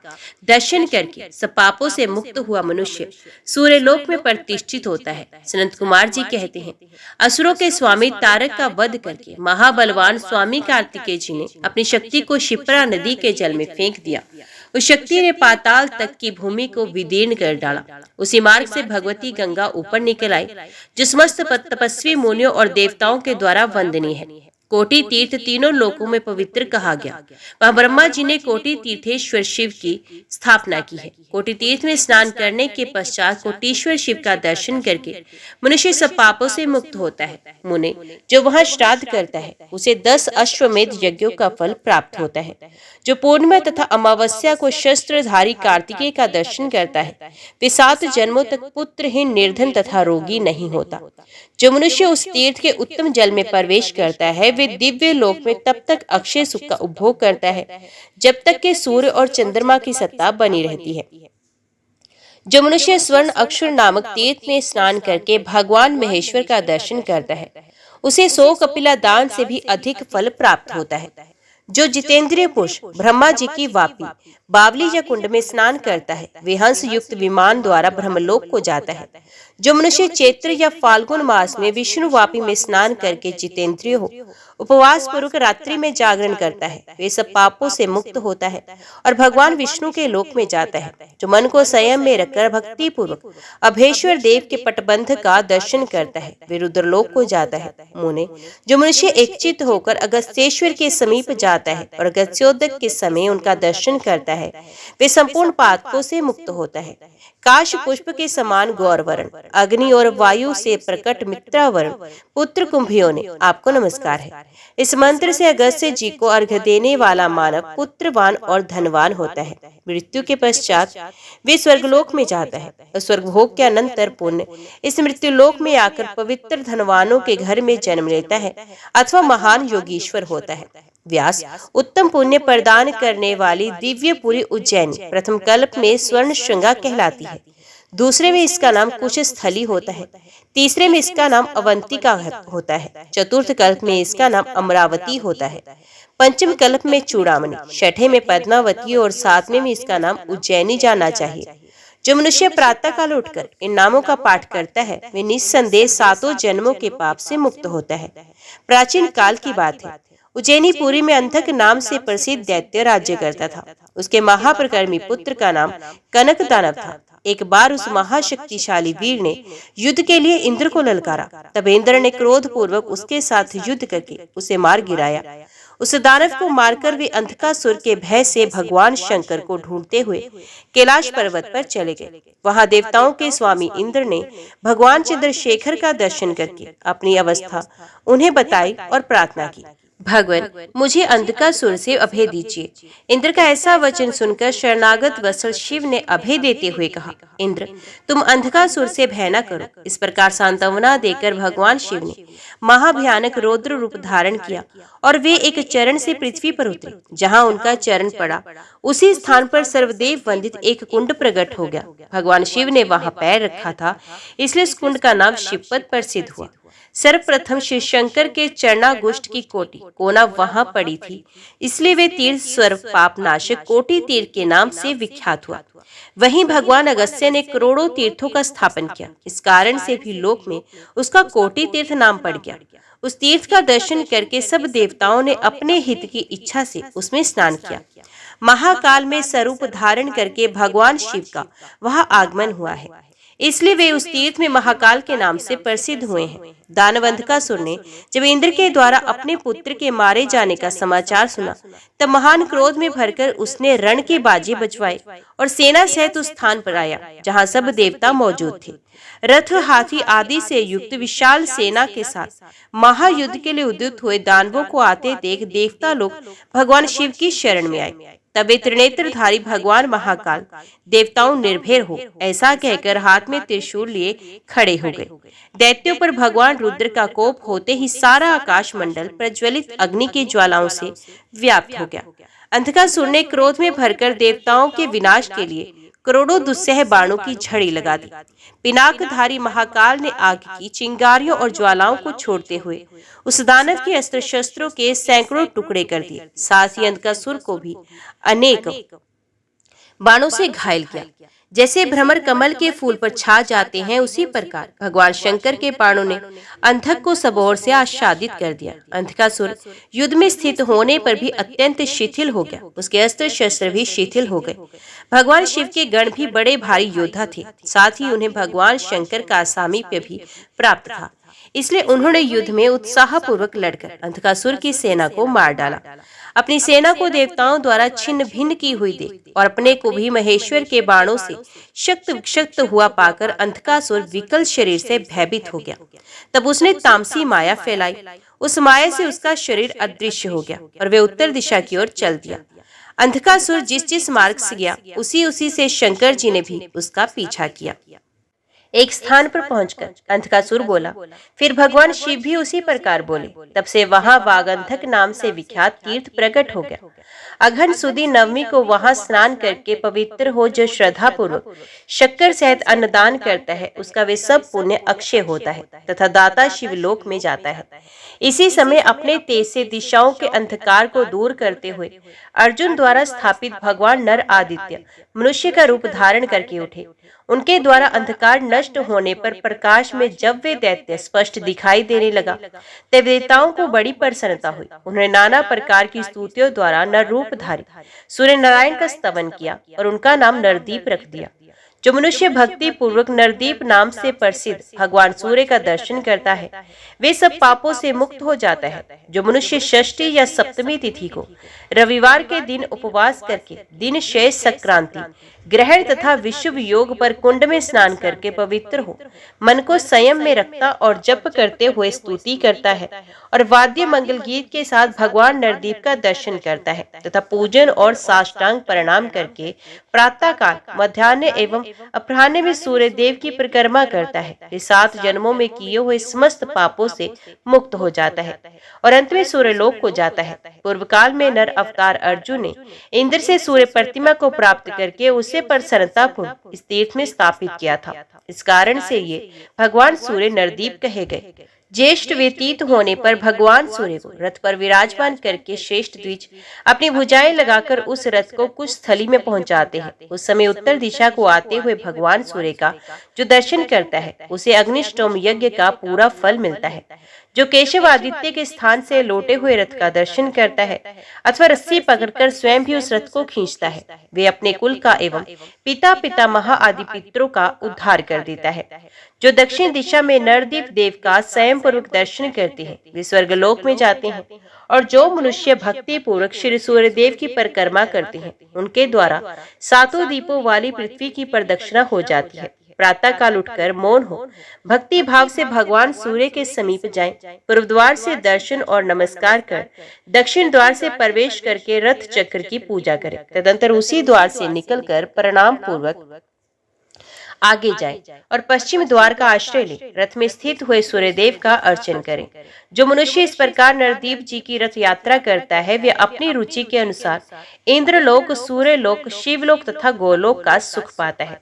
दर्शन करके सब पापों से मुक्त हुआ मनुष्य सूर्यलोक में प्रतिष्ठित होता है। संत कुमार जी कहते हैं, असुरों के स्वामी तारक का वध करके महाबलवान स्वामी कार्तिकेय जी ने अपनी शक्ति को शिप्रा नदी के जल में फेंक दिया। उस शक्ति ने पाताल तक की भूमि को विदीर्ण कर डाला। उसी मार्ग से भगवती गंगा ऊपर निकल आई, जो समस्त तपस्वी मुनियों और देवताओं के द्वारा वंदनीय है। कोटि तीर्थ तीनों लोकों में पवित्र कहा गया। वहाँ ब्रह्मा जी ने कोटि तीर्थेश्वर शिव की स्थापना की है। कोटि तीर्थ में स्नान करने के पश्चात कोटीश्वर शिव का दर्शन करके मनुष्य सब पापों से मुक्त होता है। मुने, जो वहाँ श्राद्ध करता है उसे 10 अश्वमेध यज्ञों का फल प्राप्त होता है। जो पूर्णिमा तथा अमावस्या को शस्त्रधारी कार्तिकेय का दर्शन करता है वे 7 जन्मों तक पुत्रहीन, निर्धन तथा रोगी नहीं होता। जो मनुष्य उस तीर्थ के उत्तम जल में प्रवेश करता है वे दिव्य लोक में तब तक अक्षय सुख का उपभोग करता है जब तक कि सूर्य और चंद्रमा की सत्ता बनी रहती है। जो मनुष्य स्वर्ण अक्षर नामक तीर्थ में स्नान करके भगवान महेश्वर का दर्शन करता है, उसे 100 कपिला दान से भी अधिक फल प्राप्त होता है। जो जितेंद्रिय पुरुष ब्रह्मा जी की वापी बावली या कुंड में स्नान करता है, वे हंस युक्त विमान द्वारा ब्रह्मलोक को जाता है। जो मनुष्य चैत्र या फाल्गुन मास में विष्णु वापी में स्नान करके जितेंद्रिय हो, उपवास पूर्वक रात्रि में जागरण करता है, वे सब पापों से मुक्त होता है और भगवान विष्णु के लोक में जाता है। जो मन को संयम में रखकर भक्ति पूर्वक अभेश्वर देव के पटबंध का दर्शन करता है, वे रुद्रलोक को जाता है। मुने, जो मनुष्य एकचित्त होकर अगस्त्येश्वर के समीप जाता है और अगस्त्योदक के समय उनका दर्शन करता है, वे संपूर्ण पातकों से मुक्त होता है। काश पुष्प के समान गौरवर्ण, अग्नि और वायु से प्रकट मित्रावर्ण पुत्र कुंभियों ने आपको नमस्कार है। इस मंत्र से अगस्त्य जी को अर्घ्य देने वाला मानव पुत्रवान और धनवान होता है। मृत्यु के पश्चात वे स्वर्गलोक में जाता है और स्वर्गभोग के अनंतर पुण्य इस मृत्युलोक में आकर पवित्र धनवानों के घर में जन्म लेता है अथवा महान योगीश्वर होता है। व्यास, उत्तम पुण्य प्रदान करने वाली दिव्यपुरी उज्जैनी प्रथम कल्प में स्वर्ण श्रृंगा कहलाती है, दूसरे में इसका नाम कुशस्थली होता है, तीसरे में इसका नाम अवंतिका होता है, चतुर्थ कल्प में इसका नाम अमरावती होता है, पंचम कल्प में चूड़ामणि, छठे में पद्मावती और सातवें में इसका नाम उज्जैनी जाना चाहिए। जो मनुष्य प्रातः काल उठकर इन नामों का पाठ करता है, वे निस्संदेह 7 जन्मों के पाप से मुक्त होता है। प्राचीन काल की बात है, उज्जैनी पुरी में अंधक नाम से प्रसिद्ध दैत्य राज्य करता था। उसके महाप्रकर्मी पुत्र का नाम कनक दानव था। एक बार उस महाशक्तिशाली वीर ने युद्ध के लिए इंद्र को ललकारा। तब इंद्र ने क्रोध पूर्वक उसके साथ युद्ध करके उसे मार गिराया। उस दानव को मारकर वे अंधकासुर के भय से भगवान शंकर को ढूंढते हुए कैलाश पर्वत पर चले गए। वहां देवताओं के स्वामी इंद्र ने भगवान चंद्रशेखर का दर्शन करके अपनी अवस्था उन्हें बताई और प्रार्थना की, भगवान, मुझे अंधकासुर से अभय दीजिए। इंद्र का ऐसा वचन सुनकर शरणागत वत्सल शिव ने अभय देते हुए कहा, इंद्र, तुम अंधकासुर से भय न करो। इस प्रकार सांत्वना देकर भगवान शिव ने महाभयानक रौद्र रूप धारण किया और वे एक चरण से पृथ्वी पर उतरे। जहाँ उनका चरण पड़ा, उसी स्थान पर सर्वदेव वंदित एक कुंड प्रकट हो गया। भगवान शिव ने वहां पैर रखा था, इसलिए इस कुंड का नाम शिवपद प्रसिद्ध हुआ। सर्वप्रथम शिव शंकर के चरणागुष्ठ की कोटि कोना वहां पड़ी थी, इसलिए वे तीर्थ सर्व पाप नाशक कोटि तीर्थ के नाम से विख्यात हुआ। वहीं भगवान अगस्त्य ने करोड़ों तीर्थों का स्थापन किया। इस कारण से भी लोक में उसका कोटि तीर्थ नाम पड़ गया। उस तीर्थ का दर्शन करके सब देवताओं ने अपने हित की इच्छा से उसमें स्नान किया। महाकाल में स्वरूप धारण करके भगवान शिव का वहां आगमन हुआ है, इसलिए वे उस तीर्थ में महाकाल के नाम से प्रसिद्ध हुए हैं। दानवंधकासुर ने जब इंद्र के द्वारा अपने पुत्र के मारे जाने का समाचार सुना, तब महान क्रोध में भरकर उसने रण के बाजे बजवाए और सेना सहित उस स्थान पर आया जहाँ सब देवता मौजूद थे। रथ, हाथी आदि से युक्त विशाल सेना के साथ महायुद्ध के लिए उद्युक्त हुए दानवों को आते देख देवता लोग भगवान शिव की शरण में आए। तब वे त्रिनेत्रधारी भगवान महाकाल देवताओं निर्भय हो ऐसा कहकर हाथ में त्रिशूल लिए खड़े हो गए। दैत्यों पर भगवान रुद्र का कोप होते ही सारा आकाश मंडल प्रज्वलित अग्नि की ज्वालाओं से व्याप्त हो गया। अंधकासुर ने क्रोध में भरकर देवताओं के विनाश के लिए करोड़ों दुस्सह बाणों की झड़ी लगा दी। पिनाकधारी महाकाल ने आग की चिंगारियों और ज्वालाओं को छोड़ते हुए उस दानव के अस्त्र शस्त्रों के सैकड़ों टुकड़े कर दिए। साथ ही अंधकासुर को भी अनेक बाणों से घायल किया। जैसे भ्रमर कमल के फूल पर छा जाते हैं, उसी प्रकार भगवान शंकर के बाणों ने अंधक को सब ओर से आच्छादित कर दिया। अंधकासुर युद्ध में स्थित होने पर भी अत्यंत शिथिल हो गया। उसके अस्त्र शस्त्र भी शिथिल हो गए। भगवान शिव के गण भी बड़े भारी योद्धा थे, साथ ही उन्हें भगवान शंकर का सामीप्य भी प्राप्त था, इसलिए उन्होंने युद्ध में उत्साह पूर्वक लड़कर अंधकासुर की सेना को मार डाला। अपनी सेना को देवताओं द्वारा छिन्न भिन्न की हुई देख और अपने को भी महेश्वर के बाणों से शक्त विक्षक्त हुआ पाकर अंधकासुर विकल शरीर से भयभीत हो गया। तब उसने तामसी माया फैलाई। उस माया से उसका शरीर अदृश्य हो गया और वे उत्तर दिशा की ओर चल दिया। अंधकासुर जिस जिस मार्ग से गया, उसी उसी से शंकर जी ने भी उसका पीछा किया। एक स्थान पर पहुंचकर अंधकासुर बोला। फिर भगवान शिव भी उसी प्रकार बोले। तब से वहां वागंधक नाम से विख्यात तीर्थ प्रकट हो गया। अघन सुदी नवमी को वहां स्नान करके पवित्र हो जो श्रद्धा पूर्वक शक्कर सहित अन्नदान करता है, उसका वे सब पुण्य अक्षय होता है तथा दाता शिवलोक में जाता है। इसी समय अपने तेज से दिशाओं के अंधकार को दूर करते हुए अर्जुन द्वारा स्थापित भगवान नर आदित्य मनुष्य का रूप धारण करके उठे। उनके द्वारा अंधकार नष्ट होने पर प्रकाश में जब वे दैत्य स्पष्ट दिखाई देने लगा, तब देवताओं को बड़ी प्रसन्नता हुई। उन्होंने नाना प्रकार की स्तुतियों द्वारा नर रूप धारी सूर्य नारायण का स्तवन किया और उनका नाम नरदीप रख दिया। जो मनुष्य भक्ति पूर्वक नरदीप नाम से प्रसिद्ध भगवान सूर्य का दर्शन करता है, वे सब पापों से मुक्त हो जाता है। जो मनुष्य षष्ठी या सप्तमी तिथि को रविवार के दिन उपवास करके दिन शेष संक्रांति ग्रहण तथा विशुभ योग पर कुंड में स्नान करके पवित्र हो, मन को संयम में रखता और जप करते हुए स्तुति करता है और वाद्य मंगल गीत के साथ भगवान नरदीप का दर्शन करता है तथा पूजन और साष्टांग प्रणाम करके प्रातः काल, मध्याह्न एवं अपराह्न में सूर्य देव की परिक्रमा करता है, वे 7 जन्मों में किए हुए समस्त पापों से मुक्त हो जाता है और अंत में सूर्यलोक को जाता है। पूर्व काल में नर अवतार अर्जुन ने इंद्र से सूर्य प्रतिमा को प्राप्त करके उसे प्रसन्नतापूर्वक इस तीर्थ में स्थापित किया था। इस कारण से ये भगवान सूर्य नरदीप कहे गए। ज्येष्ठ व्यतीत होने पर भगवान सूर्य को रथ पर विराजमान करके श्रेष्ठ द्विज अपनी भुजाएं लगाकर उस रथ को कुछ स्थली में पहुंचाते हैं। उस समय उत्तर दिशा को आते हुए भगवान सूर्य का जो दर्शन करता है, उसे अग्निष्टोम यज्ञ का पूरा फल मिलता है। जो केशव आदित्य के स्थान से लौटे हुए रथ का दर्शन करता है अथवा रस्सी पकड़कर स्वयं भी उस रथ को खींचता है, वे अपने कुल का एवं पिता पितामह आदि पितरों का उद्धार कर देता है। जो दक्षिण दिशा में नरदीप देव का स्वयं पूर्वक दर्शन करते हैं, वे स्वर्गलोक में जाते हैं। और जो मनुष्य भक्ति पूर्वक श्री सूर्य देव की परिक्रमा करते हैं, उनके द्वारा 7 दीपों वाली पृथ्वी की प्रदक्षिणा हो जाती है। प्रातः काल उठकर मौन हो भक्ति भाव से भगवान सूर्य के समीप जाएं, पूर्व द्वार से दर्शन और नमस्कार कर दक्षिण द्वार से प्रवेश करके रथ चक्र की पूजा करें। तदंतर उसी द्वार से निकलकर प्रणाम पूर्वक आगे जाए और पश्चिम द्वार का आश्रय ले रथ में स्थित हुए सूर्यदेव का अर्चन करें। जो मनुष्य इस प्रकार नरदीप जी की रथ यात्रा करता है, वे अपनी रुचि के अनुसार इंद्रलोक, सूर्यलोक, शिवलोक तथा गोलोक का सुख पाता है।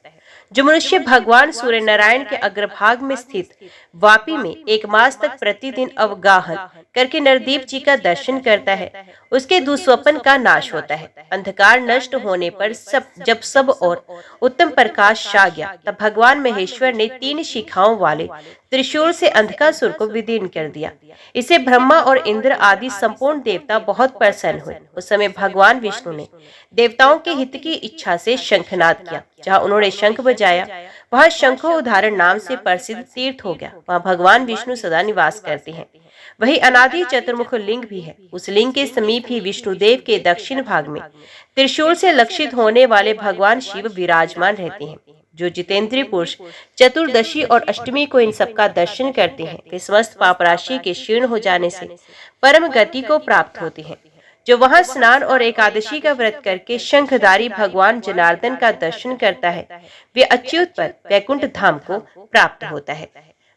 जो मनुष्य भगवान सूर्य नारायण के अग्रभाग में स्थित वापी में 1 मास तक प्रतिदिन अवगाहन करके नरदीप जी का दर्शन करता है, उसके दुस्वप्न का नाश होता है। अंधकार नष्ट होने पर जब सब और उत्तम प्रकाश छा गया, तब भगवान महेश्वर ने 3 शिखाओं वाले त्रिशूल से अंधकासुर को विदीर्ण कर दिया। इसे ब्रह्मा और इंद्र आदि संपूर्ण देवता बहुत प्रसन्न हुए। उस समय भगवान विष्णु ने देवताओं के हित की इच्छा से शंखनाद किया। जहाँ उन्होंने शंख बजाया, वहाँ शंखोद्धारण नाम से प्रसिद्ध तीर्थ हो गया। वहाँ भगवान विष्णु सदा निवास करते हैं। वही अनादि चतुर्मुख लिंग भी है। उस लिंग के समीप ही विष्णुदेव के दक्षिण भाग में त्रिशूल से लक्षित होने वाले भगवान शिव विराजमान रहते हैं। जो जितेंद्रिय पुरुष चतुर्दशी और अष्टमी को इन सबका दर्शन करते हैं, वे समस्त पाप राशि के क्षीण हो जाने से परम गति को प्राप्त होते हैं। जो वहां स्नान और एकादशी का व्रत करके शंखधारी भगवान जनार्दन का दर्शन करता है, वे अच्युत पर वैकुंठ धाम को प्राप्त होता है।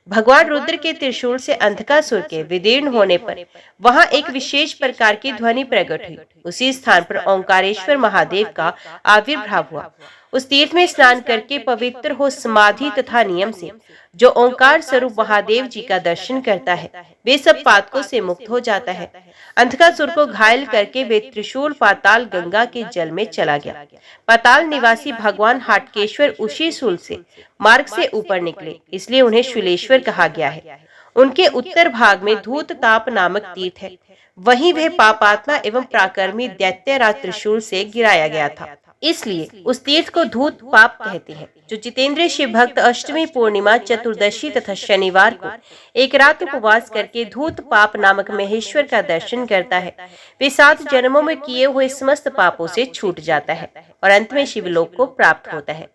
भगवान रुद्र के त्रिशूल से अंधकासुर के विदीर्ण होने पर वहां एक विशेष प्रकार की ध्वनि प्रकट हुई। उसी स्थान पर ओंकारेश्वर महादेव का आविर्भाव हुआ। उस तीर्थ में स्नान करके पवित्र हो समाधि तथा नियम से जो ओंकार स्वरूप महादेव जी का दर्शन करता है, वे सब पातकों से मुक्त हो जाता है। अंधकासुर को घायल करके वे त्रिशूल पाताल गंगा के जल में चला गया। पाताल निवासी भगवान हाटकेश्वर उसी शूल से मार्ग से ऊपर निकले, इसलिए उन्हें शूलेश्वर कहा गया है। उनके उत्तर भाग में धूत ताप नामक तीर्थ है। वहीं वह पापात्मा एवं प्राकर्मी दैत्यराज त्रिशूल से गिराया गया था, इसलिए उस तीर्थ को धूत पाप कहते हैं। जो जितेंद्रिय शिव भक्त अष्टमी, पूर्णिमा, चतुर्दशी तथा शनिवार को एक रात उपवास करके धूत पाप नामक महेश्वर का दर्शन करता है, वे 7 जन्मों में किए हुए समस्त पापों से छूट जाता है और अंत में शिवलोक को प्राप्त होता है।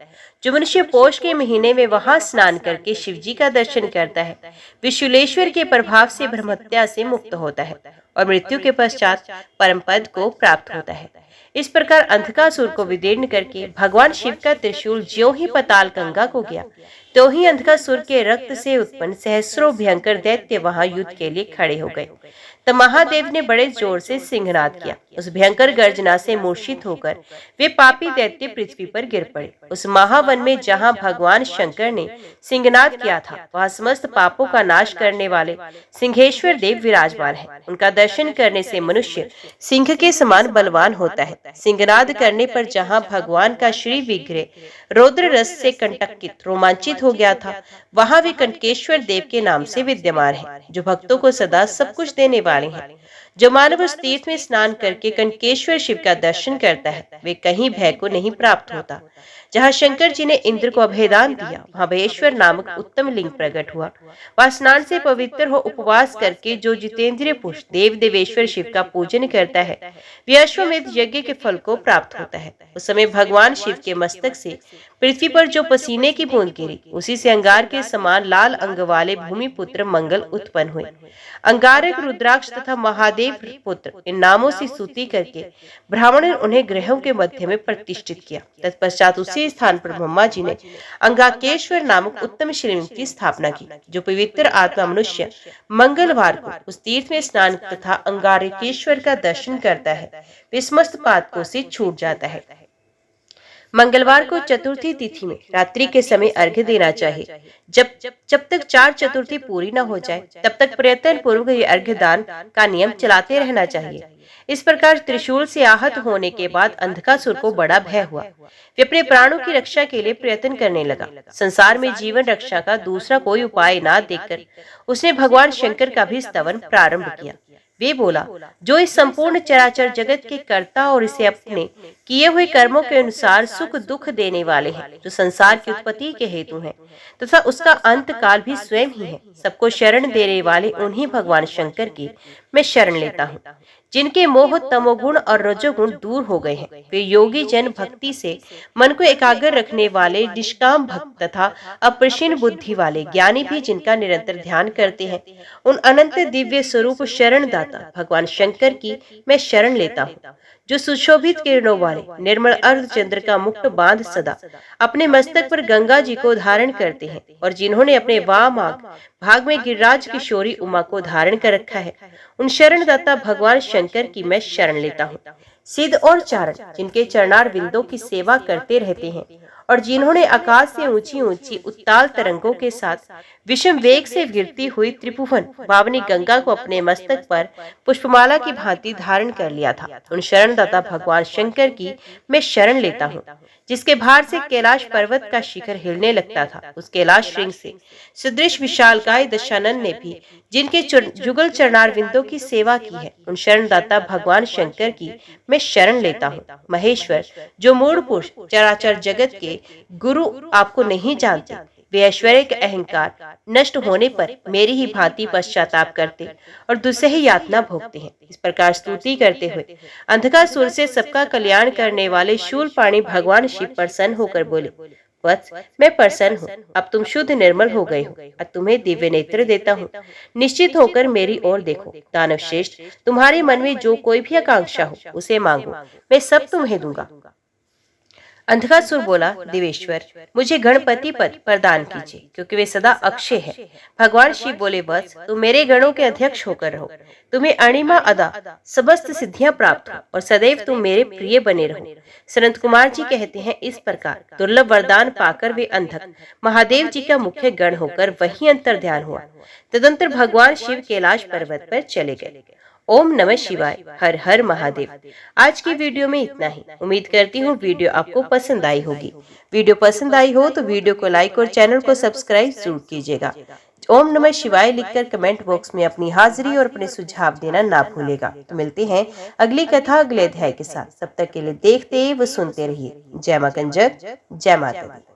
जो मनुष्य पोष के महीने में वहां स्नान करके शिव जी का दर्शन करता है, वे शूलेश्वर के प्रभाव से ब्रह्महत्या से मुक्त होता है और मृत्यु के पश्चात परम पद को प्राप्त होता है। इस प्रकार अंधकासुर को विदीर्ण करके भगवान शिव का त्रिशूल ज्यों ही पाताल गंगा को गया, तो ही अंधकासुर के रक्त से उत्पन्न सहस्रों भयंकर दैत्य वहां युद्ध के लिए खड़े हो गए। तब महादेव ने बड़े जोर से सिंहनाद किया। उस भयंकर गर्जना से मूर्छित होकर वे पापी दैत्य पृथ्वी पर गिर पड़े। उस महावन में जहां भगवान शंकर ने सिंहनाद किया था, वहां समस्त पापों का नाश करने वाले सिंहेश्वर देव विराजमान हैं। उनका दर्शन करने से मनुष्य सिंह के समान बलवान होता है। सिंहनाद करने पर जहां भगवान का श्री विग्रह रौद्र रस से कंटकित रोमांचित हो गया था, वहां वे कंटकेश्वर देव के नाम से विद्यमान है, जो भक्तों को सदा सब कुछ देने वाले हैं। जो मानव उस तीर्थ में स्नान करके कंटकेश्वर शिव का दर्शन करता है, वे कहीं भय को नहीं प्राप्त होता। जहाँ शंकर जी ने इंद्र को अभयदान दिया, वहाँ भयेश्वर नामक उत्तम लिंग प्रकट हुआ। वह स्नान से पवित्र हो उपवास करके जो जितेंद्रिय पुरुष देव देवेश्वर शिव का पूजन करता है, वे अश्वमेध यज्ञ के फल को प्राप्त होता है। उस समय भगवान शिव के मस्तक से पृथ्वी पर जो पसीने की बूंद गिरी, उसी से अंगार के समान लाल अंग वाले भूमिपुत्र मंगल उत्पन्न हुए। अंगारक, रुद्राक्ष तथा महादेव पुत्र इन नामों से स्तुति करके ब्राह्मण ने उन्हें ग्रहों के मध्य में प्रतिष्ठित किया। तत्पश्चात उसी स्थान पर ब्रह्मा जी ने अंगाकेश्वर नामक उत्तम शिवलिंग की स्थापना की। जो पवित्र आत्मा मनुष्य मंगलवार को उस तीर्थ में स्नान तथा अंगारकेश्वर का दर्शन करता है, वे समस्त पातकों से छूट जाता है। मंगलवार को चतुर्थी तिथि में रात्रि के समय अर्घ्य देना चाहिए। जब तक 4 चतुर्थी पूरी न हो जाए, तब तक प्रयत्न पूर्वक ये अर्घ्य दान का नियम चलाते रहना चाहिए। इस प्रकार त्रिशूल से आहत होने के बाद अंधकासुर को बड़ा भय हुआ। वे अपने प्राणों की रक्षा के लिए प्रयत्न करने लगा। संसार में जीवन रक्षा का दूसरा कोई उपाय न देखकर उसने भगवान शंकर का भी स्तवन प्रारंभ किया। वे बोला, जो इस संपूर्ण चराचर जगत के कर्ता और इसे अपने किए हुए कर्मों के अनुसार सुख दुख देने वाले हैं, जो संसार की उत्पत्ति के हेतु हैं तथा उसका अंत काल भी स्वयं ही है, सबको शरण देने वाले उन्हीं भगवान शंकर की मैं शरण लेता हूँ, जिनके मोह तमोगुण और रजोगुण दूर हो गए हैं। वे योगी जन भक्ति से मन को एकाग्र रखने वाले, निष्काम भक्त तथा अप्रसन्न बुद्धि वाले ज्ञानी भी जिनका निरंतर ध्यान करते हैं, उन अनंत दिव्य स्वरूप शरण दाता भगवान शंकर की मैं शरण लेता हूँ, जो सुशोभित किरणों वाले निर्मल अर्धचंद्र का मुक्त बांध सदा अपने मस्तक पर गंगा जी को धारण करते हैं, और जिन्होंने अपने वाम भाग में गिरिराज किशोरी उमा को धारण कर रखा है, उन शरणदाता भगवान शंकर की मैं शरण लेता हूँ। सिद्ध और चारण जिनके चरणार बिंदों की सेवा करते रहते हैं, और जिन्होंने आकाश से ऊंची ऊंची उत्ताल तरंगों के साथ विषम वेग से गिरती हुई त्रिभुवन पावनी गंगा को अपने मस्तक पर पुष्पमाला की भांति धारण कर लिया था, उन शरणदाता भगवान शंकर की मैं शरण लेता हूँ। जिसके भार से कैलाश पर्वत का शिखर हिलने लगता था, उस कैलाश श्रृंग से सदृश विशालकाय दशानन ने भी जिनके जुगल चरणार बिंदों की सेवा की है, उन शरणदाता भगवान शंकर की मैं शरण लेता हूँ। महेश्वर, जो मूल पुरुष चराचर जगत के गुरु आपको नहीं जानते, वे ऐश्वर्य के अहंकार नष्ट होने पर मेरी ही भांति पश्चाताप करते और दुस्सह यातना भोगते हैं। इस प्रकार स्तुति करते हुए अंधकासुर से सबका कल्याण करने वाले शूलपाणी भगवान शिव प्रसन्न होकर बोले, वत्स, मैं प्रसन्न हूँ, अब तुम शुद्ध निर्मल हो गए हो, अब तुम्हें दिव्य नेत्र देता हूँ, निश्चित होकर मेरी ओर देखो। दानव श्रेष्ठ, तुम्हारे मन में जो कोई भी आकांक्षा हो उसे मांगो, मैं सब तुम्हें दूंगा। अंधकासुर बोला, देवेश्वर, मुझे गणपति पद प्रदान कीजिए, क्योंकि वे सदा अक्षय है। भगवान शिव बोले, बस तुम मेरे गणों के अध्यक्ष होकर रहो, तुम्हें अणिमा अदा समस्त सिद्धियां प्राप्त हो और सदैव तुम मेरे प्रिय बने रहो। संत कुमार जी कहते हैं, इस प्रकार दुर्लभ वरदान पाकर वे अंधक महादेव जी का मुख्य गण होकर वही अंतर ध्यान हुआ। तदंतर भगवान शिव कैलाश पर्वत पर चले गए। ओम नमः शिवाय। हर हर महादेव। आज की वीडियो में इतना ही। उम्मीद करती हूँ वीडियो आपको पसंद आई होगी। वीडियो पसंद आई हो तो वीडियो को लाइक और चैनल को सब्सक्राइब जरूर कीजिएगा। ओम नमः शिवाय लिखकर कमेंट बॉक्स में अपनी हाजिरी और अपने सुझाव देना ना भूलेगा। तो मिलते हैं अगली कथा अगले अध्याय के साथ। तब तक के लिए देखते व सुनते रहिए। जय मां कंजक, जय माता दी।